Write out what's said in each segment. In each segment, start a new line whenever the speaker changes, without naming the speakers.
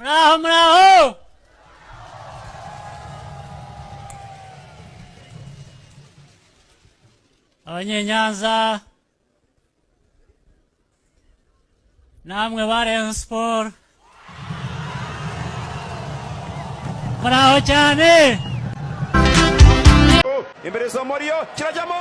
Muraho Abanyenyanza namwe ba Rayon Sport muraho cyane.
Imbere za Morio kirajyamo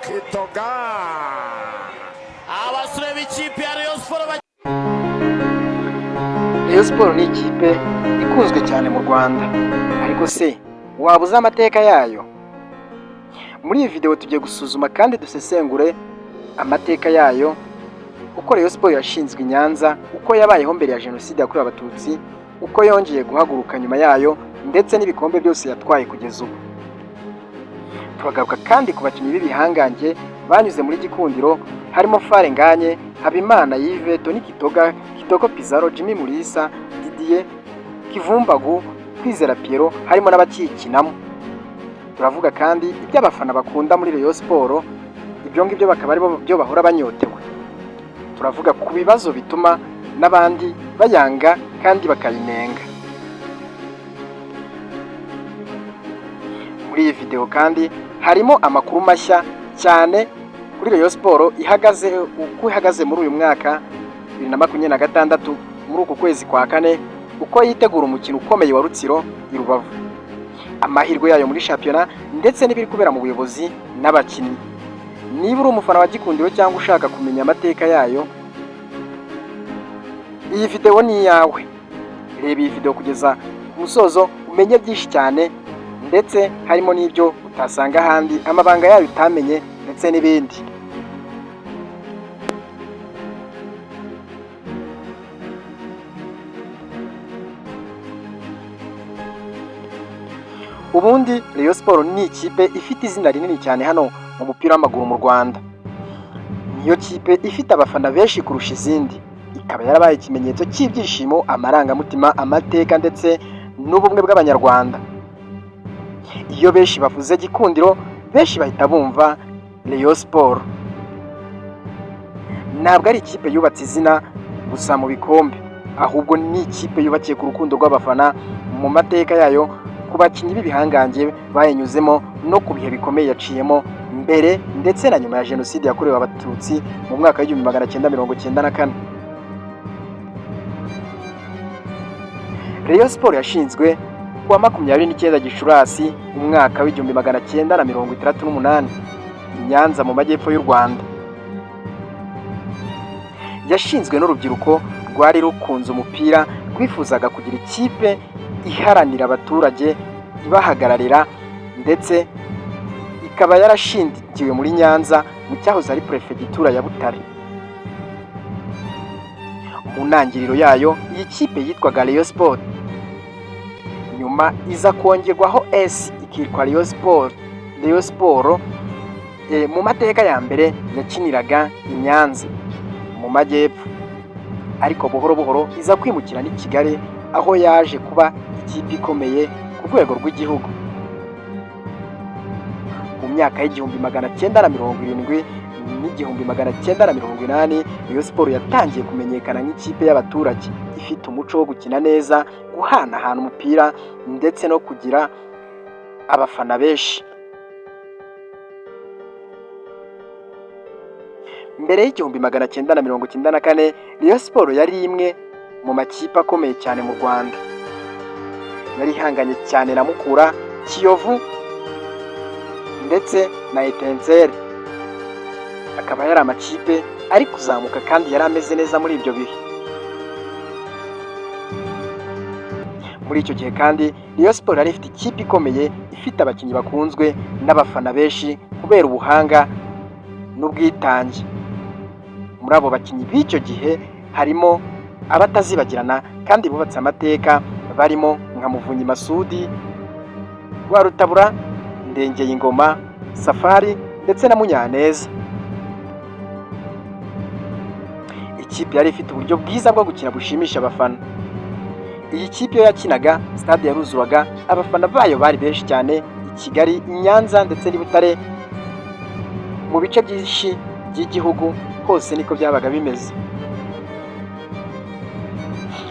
Kitoga abasore b'ikipe ya Rayon Sport.
Rayon Sport ni ikipe ikunzwe cyane mu Rwanda, ariko se waba uzi amateka yayo? Muri iyi video tugiye gusuzuma kandi dusesengure amateka yayo, uko Rayon Sport yashinzwe i Nyanza, uko yabayeho mbere ya Jenoside yakorewe Abatutsi, uko yongeye guhaguruka nyuma yayo, ndetse n'ibikombe byose yatwaye kugeza ubu. Turagaruka kandi ku bakinnyi b'ibihangange banyuze muri Gikundiro, harimo Fare Nganye, Habimana Yves, Tony Kitoga, Kitoko Pizarro, Jimmy Mulisa, Didier Kivumbagu, Kwizera Pierrot, harimo n'abakikinamo. Turavuga kandi iby'abafana bakunda muri Rayon Sport, ibyo ngibyo bakaba ari byo bahora banyotewe. Turavuga ku bibazo bituma n'abandi bayanga kandi bakayinenga. Muri iyi video kandi harimo amakuru mashya cyane kuri Rayon Sport ihagaze muri uyu mwaka 2026 muri uku kwezi kwa kane, uko yitegura umukino ukomeye wa Rutsiro i Rubavu, amahirwe yayo muri shampiyona ndetse n'ibiri kubera mu buyobozi n'abakinnyi. Niba uri umufana wa Gikundiro cyangwa ushaka kumenya amateka yayo, iyi video ni iyawe. Reba iyi video kugeza ku musozo umenye byinshi cyane, ndetse harimo n'ibyo utasanga ahandi, amabanga yayo utamenye ndetse n'ibindi. Ubundi Rayon Sport ni ikipe ifite izina rinini cyane hano mu mupira w'amaguru mu Rwanda. Niyo kipe ifite abafana benshi kurusha izindi, ikaba yarabaye ikimenyetso cy'ibyishimo, amarangamutima, amateka ndetse n'ubumwe bw'Abanyarwanda. Iyo benshi bavuze Gikundiro, benshi bahita bumva Rayon Sport. Ntabwo ari ikipe yubatse izina gusa mu bikombe, ahubwo ni ikipe yubakiye ku rukundo rw'abafana, mu mateka yayo, ku bakinnyi b'ibihangange bayinyuzemo no ku bihe bikomeye yaciyemo mbere ndetse na nyuma ya Jenoside yakorewe Abatutsi mu mwaka wa 1994. Rayon Sport yashinzwe kuwa 29 Gicurasi umwaka wa 1968 i Nyanza mu majyepfo y'u Rwanda. Yashinzwe n'urubyiruko rwari rukunze umupira, rwifuzaga kugira ikipe iharanira abaturage, ibahagararira, ndetse ikaba yarashingiwe muri Nyanza mu cyahoze ari Prefegitura ya Butare. Mu ntangiriro yayo iyi kipe yitwaga Rayon Sport, nyuma iza kongerwaho S ikitwa Rayon Sport. Mu mateka ya mbere yakiniraga i Nyanza mu majyepfo, ariko buhoro buhoro iza kwimukira n'i Kigali, aho yaje kuba ikipe ikomeye ku rwego rw'igihugu. Mu myaka y'1970 n'1980 Rayon Sport yatangiye kumenyekana nk'ikipe y'abaturage, ifite umuco wo gukina neza, guhanahana umupira ndetse no kugira abafana benshi. Mbere y'1994 Rayon Sport yari imwe mu makipe akomeye cyane mu Rwanda. Yari ihanganye cyane na Mukura, Kiyovu ndetse na Etincelle. Akaba yari amakipe ari kuzamuka kandi yari ameze neza muri ibyo bihe. Muri icyo gihe kandi Rayon Sport yari ifite ikipe ikomeye, ifite abakinnyi bakunzwe n'abafana benshi kubera ubuhanga n'ubwitange. Muri abo bakinnyi b'icyo gihe harimo abatazibagirana kandi bubatse amateka, barimo nka Muvunyi Masudi, Rwarutabura, Ndengeyingoma, Safari ndetse na Munyaneza. Ikipe yari ifite uburyo bwiza bwo gukina bushimisha abafana. Iyi kipe iyo yakinaga stade yaruzuraga, abafana bayo bari benshi cyane i Kigali, i Nyanza ndetse n'i Butare, mu bice byinshi by'igihugu hose niko byabaga bimeze.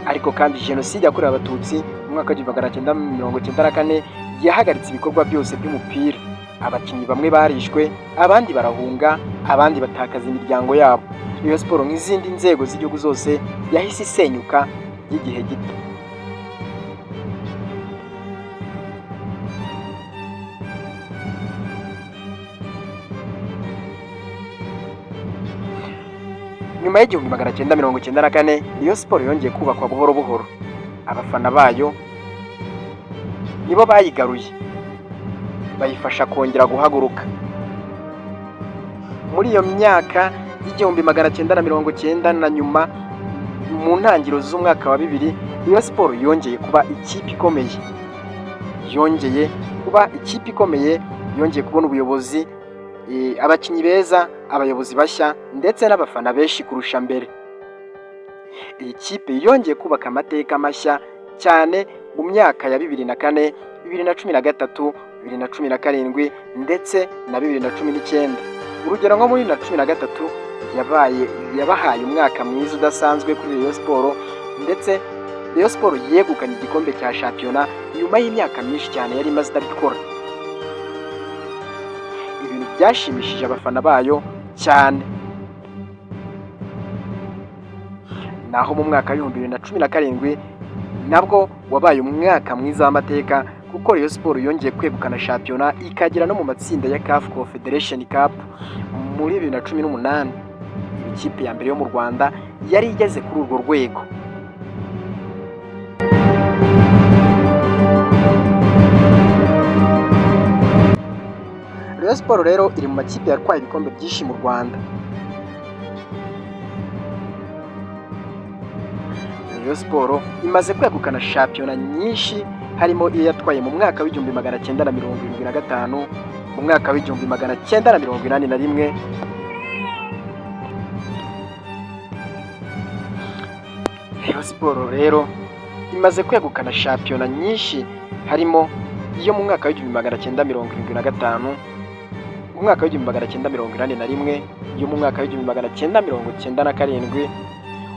Ariko kandi jenoside yakorewe abatutsi mu mwaka wa 1994 yahagaritse ibikorwa byose by'umupira. Abakinnyi bamwe barishwe, abandi barahunga, abandi batakaza imiryango yabo. Rayon Sport nk'izindi nzego z'igihugu zose yahise isenyuka y'igihe gito. Nyuma y'igihumbi 1994 Rayon Sport yongeye kubakwa buhoro buhoro. Abafana bayo nibo bayigaruye, bayifasha kongera guhaguruka. Muri iyo myaka y'igihumbi 1990 na nyuma, mu ntangiriro z'umwaka wa 2000, Rayon Sport yongeye kuba ikipe ikomeye. Yongeye kubona ubuyobozi, abakinnyi beza, abayobozi bashya ndetse n'abafana benshi kurusha mbere. Iyi kipe yongeye kubaka amateka mashya cyane mu myaka ya 2004, 2013, 2017 ndetse na 2019. Urugero nko muri 2013 yabahaye umwaka mwiza udasanzwe kuri Rayon Sport, ndetse Rayon Sport yegukanye igikombe cya shampiyona nyuma y'imyaka myinshi cyane yari imaze itabikora. Ibintu byashimishije abafana bayo cyane. Naho mu mwaka wa 2017 nabwo wabaye umwaka mwiza w'amateka, kuko Rayon Sport yongeye kwegukana shampiyona ikagera no mu matsinda ya CAF Confederation Cup muri 2018. Ikipe ya mbere yo mu Rwanda yari igeze kuri urwo rwego. Rayon Sport rero iri mu makipe yatwaye ibikombe byinshi mu Rwanda. Rayon Sport imaze kwegukana shampiyona nyinshi, harimo iyo yatwaye mu mwaka wa 1975, mu mwaka wa 1981. Rayon Sport rero imaze kwegukana shampiyona nyinshi, harimo iyo mu mwaka wa 1975, mu mwaka wa 1981, iyo mu mwaka wa 1997, mu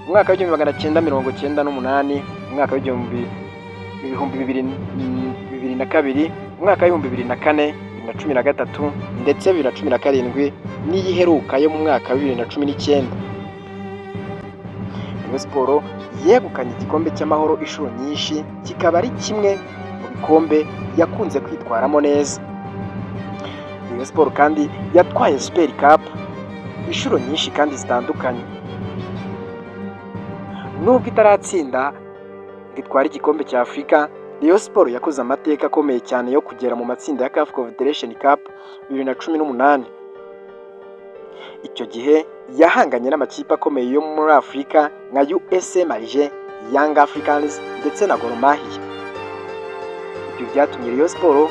mwaka wa 1998, mu mwaka wa 2002, mu mwaka wa 2004, 2013 ndetse 2017 n'iyiheruka yo mu mwaka wa 2019. Rayon Sport yegukanye igikombe cy'amahoro inshuro nyinshi, kikaba ari kimwe mu bikombe yakunze kwitwaramo neza. Rayon Sport kandi yatwaye Super Cup inshuro nyinshi kandi zitandukanye. Nubwo itaratsinda itwara igikombe cya Afurika, Rayon Sport yakoze amateka akomeye cyane yo kugera mu matsinda ya CAF Confederation Cup 2018. Icyo gihe yahanganye n'amakipe akomeye yo muri Afurika nka USM Alger, Young Africans ndetse na Gor Mahia. Ibyo byatumye Rayon Sport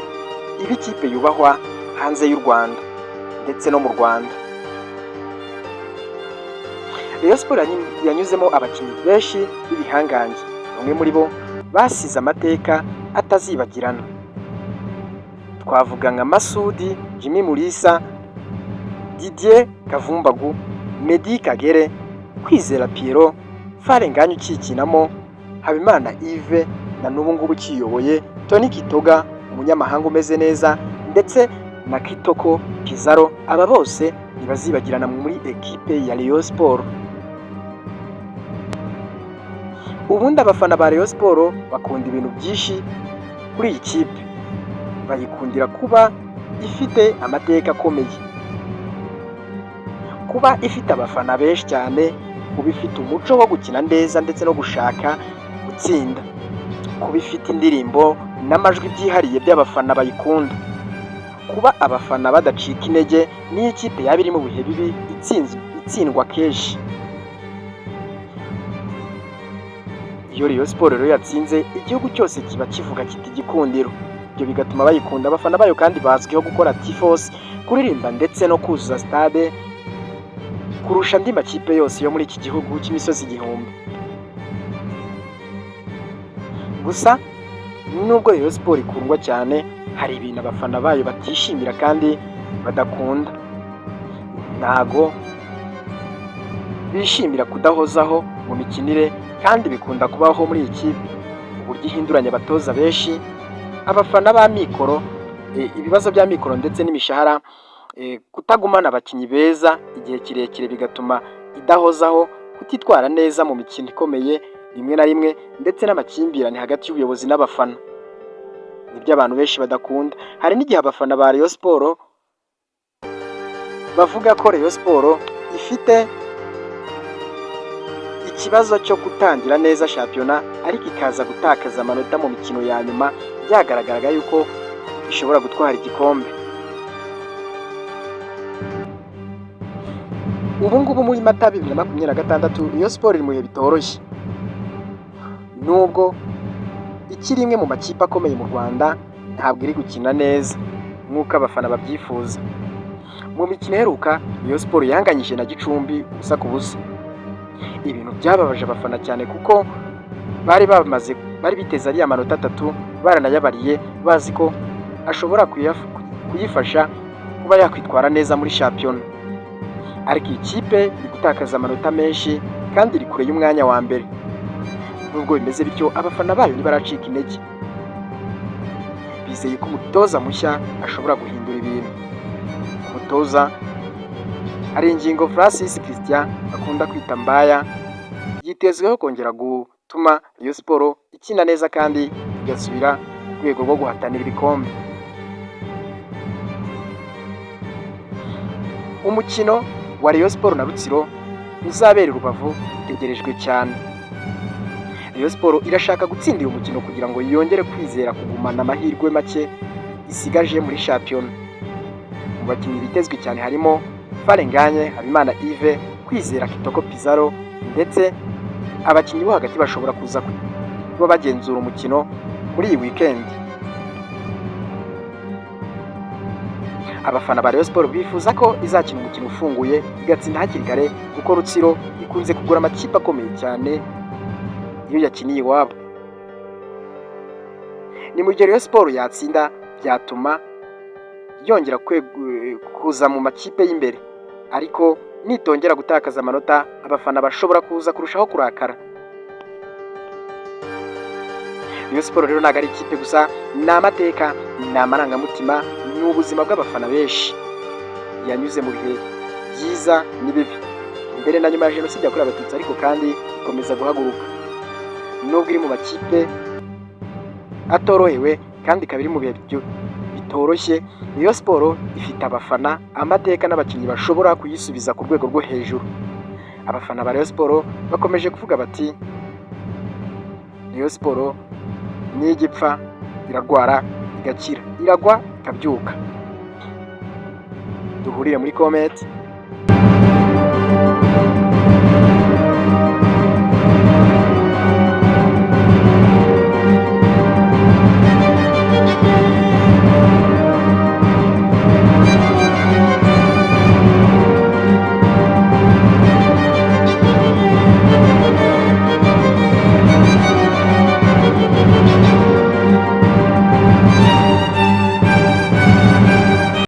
iba ikipe yubahwa hanze y'u Rwanda ndetse no mu Rwanda. Rayon Sport yanyuzemo abakinnyi benshi b'ibihangange, bamwe muri bo basize amateka atazibagirana. Twavuga nka Masudi, Jimmy Mulisa, Didier Kavumbagu, Medi Kagere, Kwizera Pierrot, Farenganyo ukikinamo, Habimana Yves na n'ubu ngubu ukiyoboye, Tony Kitoga umunyamahanga umeze neza, ndetse na Kitoko Pizarro. Aba bose ntibazibagirana muri ekipe ya Rayon Sport. Ubundi abafana ba Rayon Sport bakunda ibintu byinshi kuri iyi kipe. Bayikundira kuba ifite amateka akomeye, kuba ifite abafana benshi cyane, kuba ifite umuco wo gukina neza ndetse no gushaka gutsinda, kuba ifite indirimbo n'amajwi byihariye by'abafana bayikunda, kuba abafana badacika intege n'iyo ikipe yaba iri mu bihe bibi itsindwa kenshi. Iyo Rayon Sport rero yatsinze, igihugu cyose kiba kivuga kiti gikundiro. ibyo bigatuma bayikunda. Abafana bayo kandi bazwiho gukora tifos, kuririmba ndetse no kuzuza stade kurusha andi makipe yose yo muri iki gihugu cy'imisozi igihumbi. Gusa nubwo Rayon Sport ikundwa cyane, hari ibintu abafana bayo batishimira kandi badakunda. Ntago bishimira kudahozaho mu mikinire kandi bikunda kubaho muri iyi kipe, uburyo ihinduranya abatoza benshi, abafana ba mikoro, ibibazo bya mikoro ndetse n'imishahara, kutagumana abakinnyi beza igihe kirekire bigatuma idahozaho, kutitwara neza mu mikino ikomeye rimwe na rimwe, ndetse n'amakimbirane hagati y'ubuyobozi n'abafana. Nibyo abantu benshi badakunda. Hari n'igihe abafana ba Rayon Sport bavuga ko Rayon Sport ifite ikibazo cyo gutangira neza shampiyona ariko ikaza gutakaza amanota mu mikino ya nyuma, byagaragaraga yuko ishobora gutwara igikombe. Ubu ngubu muri Mata 2026 Rayon Sport iri mu bihe bitoroshye, nubwo ikiri imwe mu makipe akomeye mu Rwanda, ntabwo iri gukina neza nk'uko abafana babyifuza. Mu mikino iheruka Rayon Sport yanganyije na Gicumbi ubusa ku busa. Ibintu byababaje abafana cyane kuko bari biteze ariya manota 3, baranayabariye bazi ko ashobora kuyifasha kuba yakwitwara neza muri shampiyona. Ariko iyi kipe iri gutakaza amanota menshi kandi iri kure y'umwanya wa mbere. Nubwo bimeze bityo, abafana bayo ntibaracika intege, bizeye ko umutoza mushya ashobora guhindura ibintu. Umutoza hari ingingo Francis Christian akunda kwita Mbaya, yitezweho kongera gutuma Rayon Sport ikina neza kandi igasubira ku rwego rwo guhatanira ibikombe. Umukino wa Rayon Sport na Rutsiro uzabera Rubavu utegerejwe cyane. Rayon Sport irashaka gutsinda uyu mukino kugira ngo yongere kwizera kugumana amahirwe make isigaje muri shampiyona. Mu bakinnyi bitezwe cyane harimo Farenganye, Habimana Yves, Kwizera Kitoko Pizarro, ndetse abakinnyi bo hagati bashobora kuza kuba bagenzura umukino muri iyi weekend. Abafana ba Rayon Sport bifuza ko izakina umukino ufunguye igatsinda hakiri kare, kuko Rutsiro ikunze kugura amakipe akomeye cyane iyo yakiniye iwabo. Ni mu gihe Rayon Sport yatsinda byatuma yongera kuza mu makipe y'imbere, ariko nitongera gutakaza amanota abafana bashobora kuza kurushaho kurakara. Rayon Sport rero ntabwo ari ikipe gusa, ni amateka, ni amarangamutima, ni ubuzima bw'abafana benshi. Yanyuze mu bihe byiza n'ibibi, imbere na nyuma ya Jenoside yakorewe Abatutsi, ariko kandi ikomeza guhaguruka. Nubwo iri mu makipe atorohewe kandi ikaba iri mu bihe bitoroshye, Rayon Sport ifite abafana, amateka n'abakinnyi bashobora kuyisubiza ku rwego rwo hejuru. Abafana ba Rayon Sport bakomeje kuvuga bati Rayon Sport ni igipfa, irarwara igakira, iragwa ikabyuka. Duhurire muri comment.